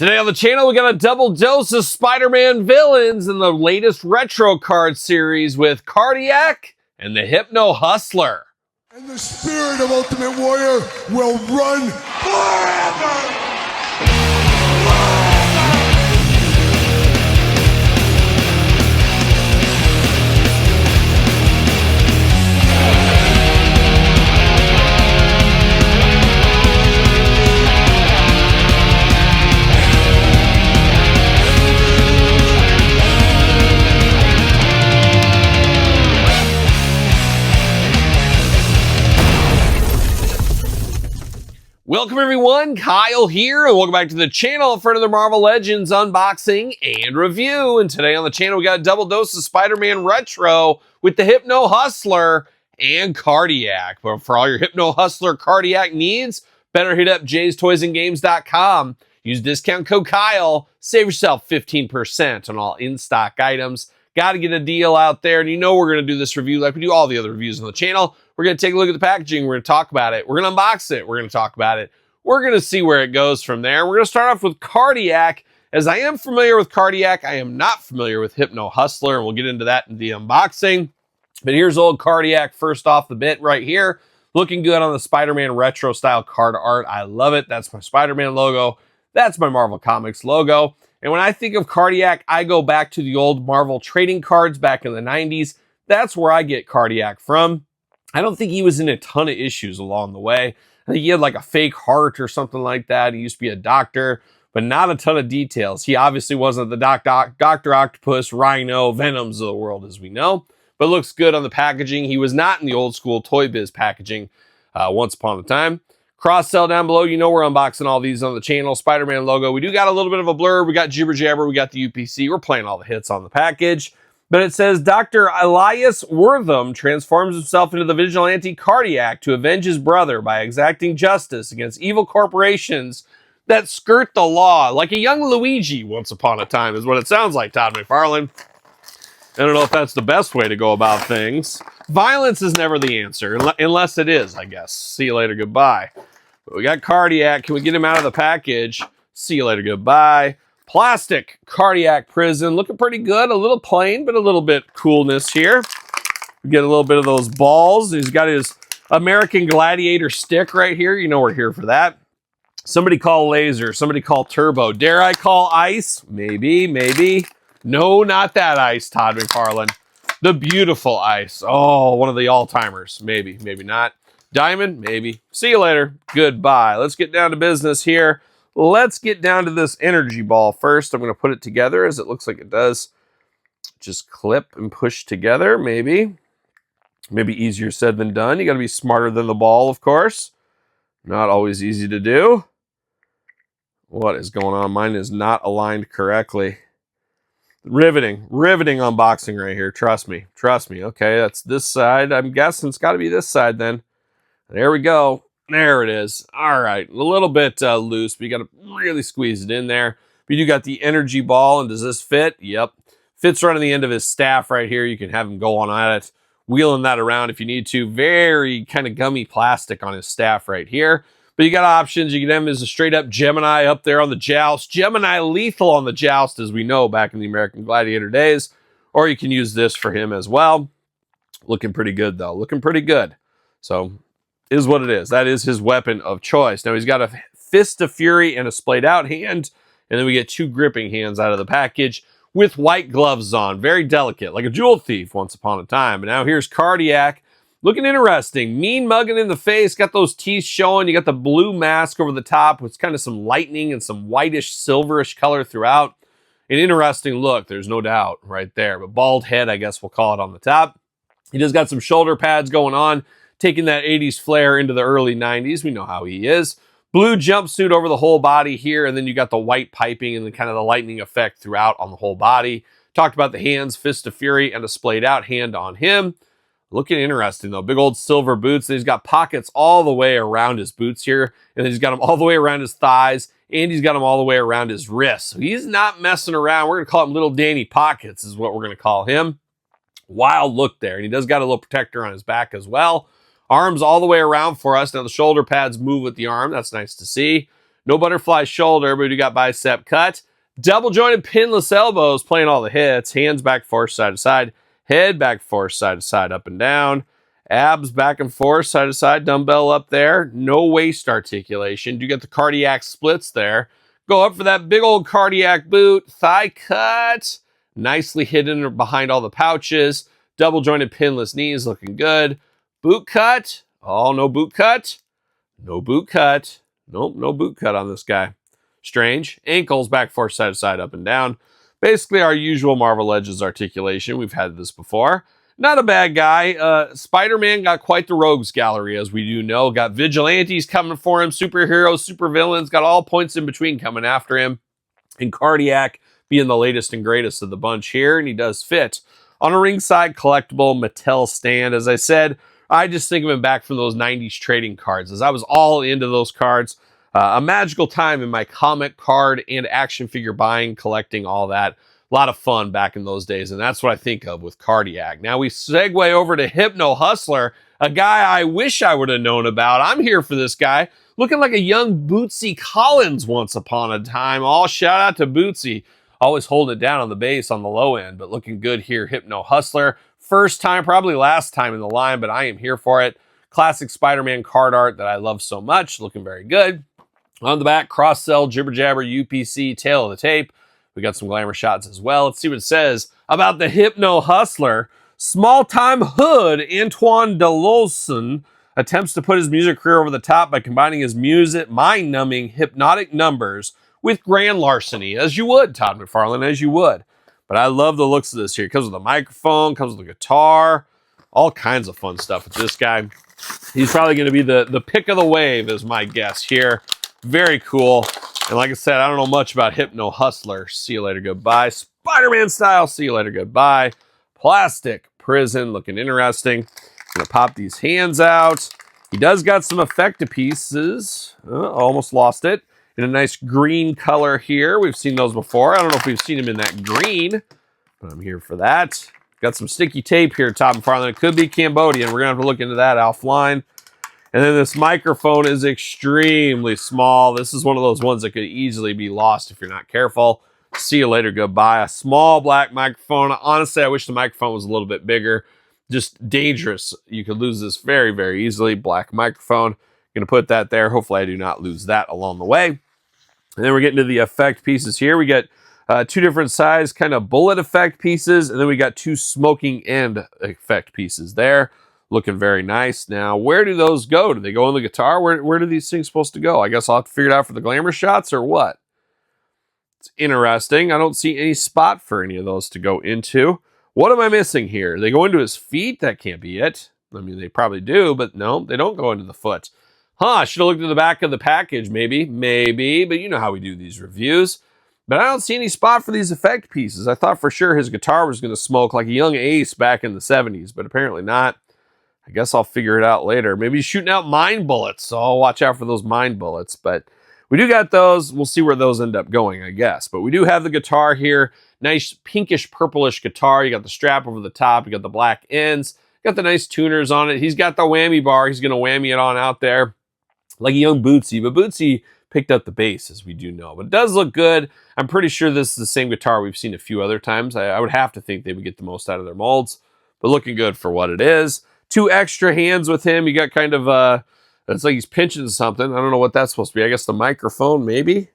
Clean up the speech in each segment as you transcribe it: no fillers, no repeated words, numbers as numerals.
Today on the channel, we got a double dose of Spider-Man villains in the latest retro card series with Cardiac and the Hypno Hustler. And the spirit of Ultimate Warrior will run forever! Welcome everyone, Kyle here, and welcome back to the channel for another Marvel Legends unboxing and review. And today on the channel, we got a double dose of Spider-Man Retro with the Hypno Hustler and Cardiac. But for all your Hypno Hustler Cardiac needs, better hit up jaystoysandgames.com. Use discount code Kyle, save yourself 15% on all in-stock items. Got to get a deal out there, and you know we're going to do this review like we do all the other reviews on the channel. We're going to take a look at the packaging. We're going to talk about it. We're going to unbox it. We're going to talk about it. We're going to see where it goes from there. We're going to start off with Cardiac. As I am familiar with Cardiac, I am not familiar with Hypno Hustler, and we'll get into that in the unboxing. But here's old Cardiac first off the bit right here. Looking good on the Spider-Man retro style card art. I love it. That's my Spider-Man logo. That's my Marvel Comics logo. And when I think of Cardiac, I go back to the old Marvel trading cards back in the 90s. That's where I get Cardiac from. I don't think he was in a ton of issues along the way. I think he had like a fake heart or something like that. He used to be a doctor, but not a ton of details. He obviously wasn't the Dr. Octopus, Rhino, Venoms of the world as we know, but looks good on the packaging. He was not in the old school Toy Biz packaging once upon a time. Cross-sell down below. You know we're unboxing all these on the channel. Spider-Man logo. We do got a little bit of a blur. We got Jibber Jabber. We got the UPC. We're playing all the hits on the package. But it says Dr. Elias Wortham transforms himself into the vigilante Cardiac to avenge his brother by exacting justice against evil corporations that skirt the law. Like a young Luigi once upon a time is what it sounds like, Todd McFarlane. I don't know if that's the best way to go about things. Violence is never the answer, unless it is, I guess. See you later, goodbye. But we got Cardiac. Can we get him out of the package? See you later, goodbye. Plastic Cardiac Prison. Looking pretty good. A little plain, but a little bit coolness here. We get a little bit of those balls. He's got his American Gladiator stick right here. You know we're here for that. Somebody call laser. Somebody call turbo. Dare I call ice? Maybe, maybe. No, not that ice, Todd McFarlane. The beautiful ice. Oh, one of the all-timers. Maybe, maybe not. Diamond? Maybe. See you later. Goodbye. Let's get down to business here. Let's get down to this energy ball first. I'm going to put it together as it looks like it does. Just clip and push together, maybe. Maybe easier said than done. You got to be smarter than the ball, of course. Not always easy to do. What is going on? Mine is not aligned correctly. Riveting unboxing right here. Trust me. Okay, that's this side. I'm guessing it's got to be this side then. There we go. There it is. All right, a little bit loose, but you got to really squeeze it in there. But you got the energy ball, and does this fit? Yep. Fits right on the end of his staff right here. You can have him go on at it, wheeling that around if you need to. Very kind of gummy plastic on his staff right here. But you got options. You can have him as a straight-up Gemini up there on the joust. Gemini lethal on the joust, as we know, back in the American Gladiator days. Or you can use this for him as well. Looking pretty good, though. Looking pretty good. So, is what it is. That is his weapon of choice. Now, he's got a Fist of Fury and a splayed-out hand. And then we get two gripping hands out of the package with white gloves on. Very delicate, like a jewel thief once upon a time. But now here's Cardiac. Looking interesting. Mean mugging in the face. Got those teeth showing. You got the blue mask over the top with kind of some lightning and some whitish, silverish color throughout. An interesting look. There's no doubt right there. But bald head, I guess we'll call it on the top. He just got some shoulder pads going on, taking that 80s flair into the early 90s. We know how he is. Blue jumpsuit over the whole body here. And then you got the white piping and the kind of the lightning effect throughout on the whole body. Talked about the hands, Fist of Fury, and a splayed out hand on him. Looking interesting, though. Big old silver boots. And he's got pockets all the way around his boots here. And then he's got them all the way around his thighs. And he's got them all the way around his wrists. So he's not messing around. We're going to call him Little Danny Pockets is what we're going to call him. Wild look there. And he does got a little protector on his back as well. Arms all the way around for us. Now the shoulder pads move with the arm. That's nice to see. No butterfly shoulder, but we got bicep cut. Double jointed pinless elbows playing all the hits. Hands back, forth, side to side. Head back, forth, side to side, up and down. Abs back and forth, side to side. Dumbbell up there. No waist articulation. You get the cardiac splits there. Go up for that big old cardiac boot. Thigh cut. Nicely hidden behind all the pouches. Double jointed pinless knees looking good. Boot cut. Oh, no boot cut. No boot cut. Nope, no boot cut on this guy. Strange. Ankles back, forth, side to side, up and down. Basically our usual Marvel Legends articulation. We've had this before. Not a bad guy. Spider-Man got quite the rogues gallery, as we do know. Got vigilantes coming for him, superheroes, supervillains, got all points in between coming after him. And Cardiac being the latest and greatest of the bunch here, and he does fit on a ringside collectible Mattel stand. As I said, I just think of him back from those 90s trading cards, as I was all into those cards. A magical time in my comic card and action figure buying, collecting, all that. A lot of fun back in those days, and that's what I think of with Cardiac. Now we segue over to Hypno Hustler, a guy I wish I would have known about. I'm here for this guy, looking like a young Bootsy Collins once upon a time. All shout out to Bootsy. Always holding it down on the base on the low end, but looking good here, Hypno Hustler. First time, probably last time in the line, but I am here for it. Classic Spider-Man card art that I love so much, looking very good. On the back, cross-sell, jibber-jabber, UPC, tail of the tape. We got some glamour shots as well. Let's see what it says about the Hypno Hustler. Small-time hood Antoine Delawson attempts to put his music career over the top by combining his music, mind-numbing, hypnotic numbers with grand larceny, as you would, Todd McFarlane, as you would. But I love the looks of this here. It comes with a microphone, comes with a guitar, all kinds of fun stuff with this guy. He's probably going to be the pick of the wave, is my guess here. Very cool. And like I said, I don't know much about Hypno Hustler. See you later, goodbye. Spider-Man style, see you later, goodbye. Plastic prison, looking interesting. Gonna pop these hands out. He does got some effective pieces. Almost lost it. In a nice green color here. We've seen those before. I don't know if we've seen him in that green, but I'm here for that. Got some sticky tape here, Todd McFarlane. It could be Cambodian. We're gonna have to look into that offline. And then this microphone is extremely small. This is one of those ones that could easily be lost if you're not careful. See you later, goodbye. A small black microphone. Honestly, I wish the microphone was a little bit bigger. Just dangerous. You could lose this very, very easily. Black microphone. Gonna put that there. Hopefully I do not lose that along the way. And then we're getting to the effect pieces here. We got two different size kind of bullet effect pieces. And then we got two smoking end effect pieces there. Looking very nice. Now, where do those go? Do they go on the guitar? Where do these things supposed to go? I guess I'll have to figure it out for the glamour shots or what? It's interesting. I don't see any spot for any of those to go into. What am I missing here? They go into his feet? That can't be it. I mean, they probably do, but no, they don't go into the foot. I should have looked at the back of the package, maybe, but you know how we do these reviews. But I don't see any spot for these effect pieces. I thought for sure his guitar was going to smoke like a young Ace back in the 70s, but apparently not. I guess I'll figure it out later. Maybe he's shooting out mind bullets, so I'll watch out for those mind bullets. But we do got those. We'll see where those end up going, I guess. But we do have the guitar here. Nice pinkish purplish guitar. You got the strap over the top. You got the black ends. Got the nice tuners on it. He's got the whammy bar. He's going to whammy it on out there like a young Bootsy. But Bootsy picked up the bass, as we do know. But it does look good. I'm pretty sure this is the same guitar we've seen a few other times. I would have to think they would get the most out of their molds. But looking good for what it is. Two extra hands with him. You got kind of, it's like he's pinching something. I don't know what that's supposed to be. I guess the microphone, maybe?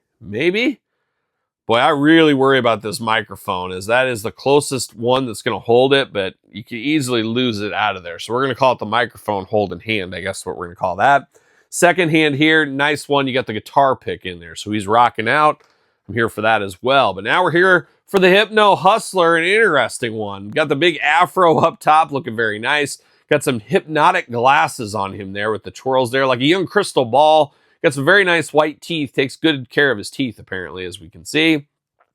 Boy, I really worry about this microphone, as that is the closest one that's going to hold it, but you can easily lose it out of there. So we're going to call it the microphone holding hand. I guess what we're going to call that. Second hand here, nice one. You got the guitar pick in there. So he's rocking out. I'm here for that as well. But now we're here for the Hypno Hustler, an interesting one. Got the big afro up top, looking very nice. Got some hypnotic glasses on him there with the twirls there, like a young crystal ball. Got some very nice white teeth. Takes good care of his teeth, apparently, as we can see.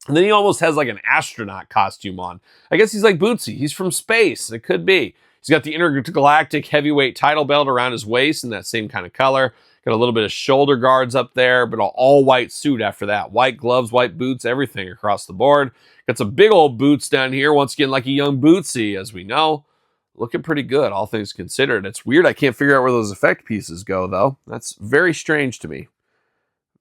And then he almost has like an astronaut costume on. I guess he's like Bootsy. He's from space. It could be. He's got the intergalactic heavyweight title belt around his waist in that same kind of color. Got a little bit of shoulder guards up there, but an all-white suit after that. White gloves, white boots, everything across the board. Got some big old boots down here. Once again, like a young Bootsy, as we know. Looking pretty good, all things considered. It's weird I can't figure out where those effect pieces go, though. That's very strange to me.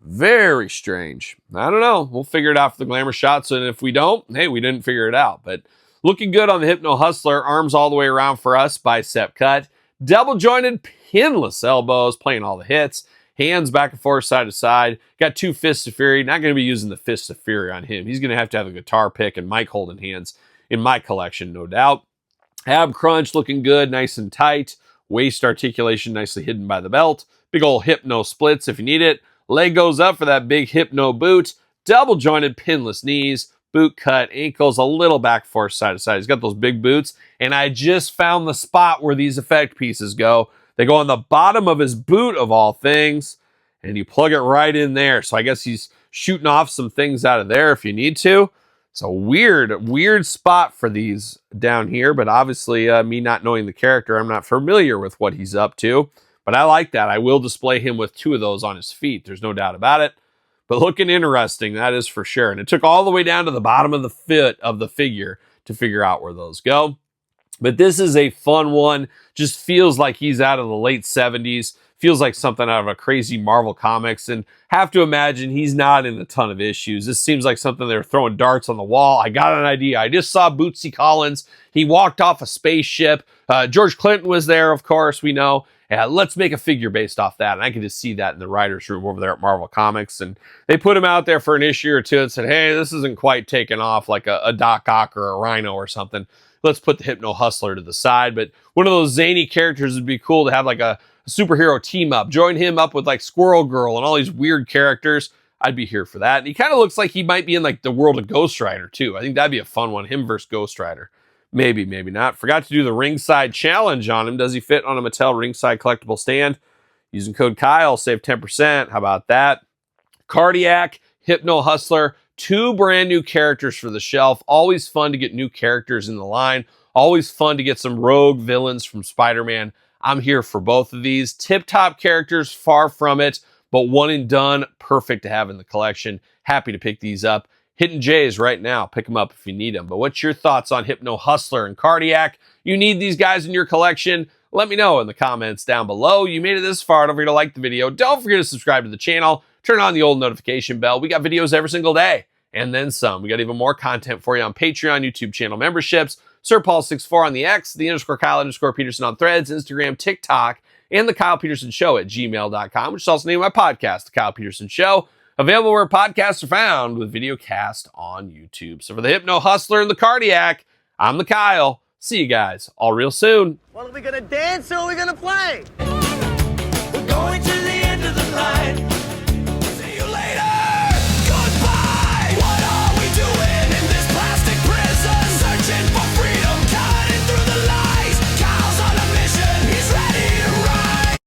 Very strange. I don't know. We'll figure it out for the glamour shots, and if we don't, hey, we didn't figure it out. But looking good on the Hypno Hustler. Arms all the way around for us, bicep cut. Double-jointed, pinless elbows, playing all the hits. Hands back and forth, side to side. Got 2 Fists of Fury. Not going to be using the Fists of Fury on him. He's going to have a guitar pick and mic holding hands in my collection, no doubt. Ab crunch looking good, nice and tight. Waist articulation nicely hidden by the belt. Big old Hypno splits if you need it. Leg goes up for that big Hypno boot. Double jointed pinless knees. Boot cut. Ankles a little back forth side to side. He's got those big boots. And I just found the spot where these effect pieces go. They go on the bottom of his boot of all things. And you plug it right in there. So I guess he's shooting off some things out of there if you need to. So weird spot for these down here. But obviously me not knowing the character, I'm not familiar with what he's up to. But I like that. I will display him with 2 of those on his feet. There's no doubt about it. But looking interesting, that is for sure. And it took all the way down to the bottom of the foot of the figure to figure out where those go. But this is a fun one. Just feels like he's out of the late 70s. Feels like something out of a crazy Marvel comics. And have to imagine he's not in a ton of issues. This seems like something they're throwing darts on the wall. I got an idea. I just saw Bootsy Collins. He walked off a spaceship. George Clinton was there, of course, we know. Let's make a figure based off that. And I can just see that in the writer's room over there at Marvel Comics. And they put him out there for an issue or two and said, hey, this isn't quite taking off like a Doc Ock or a Rhino or something. Let's put the Hypno Hustler to the side. But one of those zany characters would be cool to have like a superhero team up. Join him up with like Squirrel Girl and all these weird characters. I'd be here for that. And he kind of looks like he might be in like the world of Ghost Rider too. I think that'd be a fun one. Him versus Ghost Rider. Maybe, maybe not. Forgot to do the ringside challenge on him. Does he fit on a Mattel ringside collectible stand? Using code Kyle, save 10%. How about that? Cardiac, Hypno Hustler, 2 brand new characters for the shelf. Always fun to get new characters in the line. Always fun to get some rogue villains from Spider-Man. I'm here for both of these. Tip-top characters, far from it, but one and done. Perfect to have in the collection. Happy to pick these up. Hitting J's right now. Pick them up if you need them. But what's your thoughts on Hypno Hustler and Cardiac? You need these guys in your collection? Let me know in the comments down below. You made it this far. Don't forget to like the video. Don't forget to subscribe to the channel. Turn on the old notification bell. We got videos every single day. And then some. We got even more content for you on Patreon, YouTube channel memberships, SirPaul64 on the X, _Kyle_Peterson on Threads, Instagram, TikTok, and TheKylePetersonShow at gmail.com, which is also the name of my podcast, The Kyle Peterson Show. Available where podcasts are found with video cast on YouTube. So for the Hypno Hustler and the Cardiac, I'm the Kyle. See you guys all real soon. Well, are we gonna dance or are we gonna play? We're going to the end of the line.